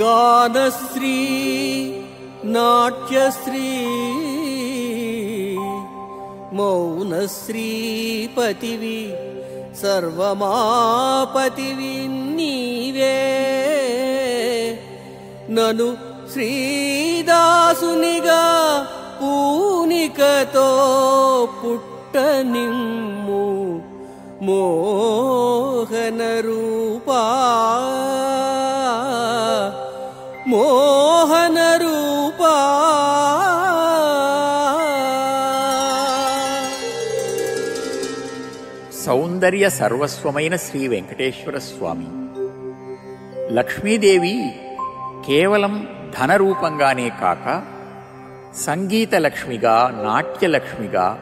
గానశ్రీ నాట్యశ్రీ మౌనశ్రీపతివి సర్వమాపతివి నీవే నను శ్రీదాసునిగా పూనికతో పుట్టనిమ్ము మోహన రూపా మోహన రూపా. సౌందర్య సర్వస్వమైన శ్రీ వెంకటేశ్వర స్వామి. లక్ష్మీదేవి కేవలం ధనరూపంగానే కాక సంగీతలక్ష్మిగా, నాట్యలక్ష్మిగా,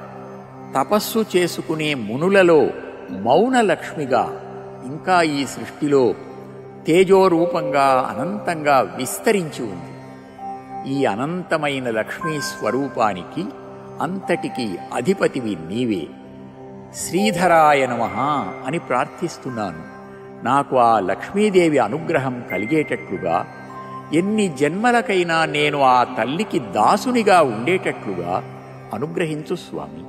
తపస్సు చేసుకునే మునులలో మౌనలక్ష్మిగా, ఇంకా ఈ సృష్టిలో తేజోరూపంగా అనంతంగా విస్తరించి ఉంది. ఈ అనంతమైన లక్ష్మీ స్వరూపానికి అంతటికి అధిపతివి నీవే. శ్రీధరాయ నమః అని ప్రార్థిస్తున్నాను. నాకు ఆ లక్ష్మీదేవి అనుగ్రహం కలిగేటట్లుగా, ఎన్ని జన్మలకైనా నేను ఆ తల్లికి దాసునిగా ఉండేటట్లుగా అనుగ్రహించు స్వామి.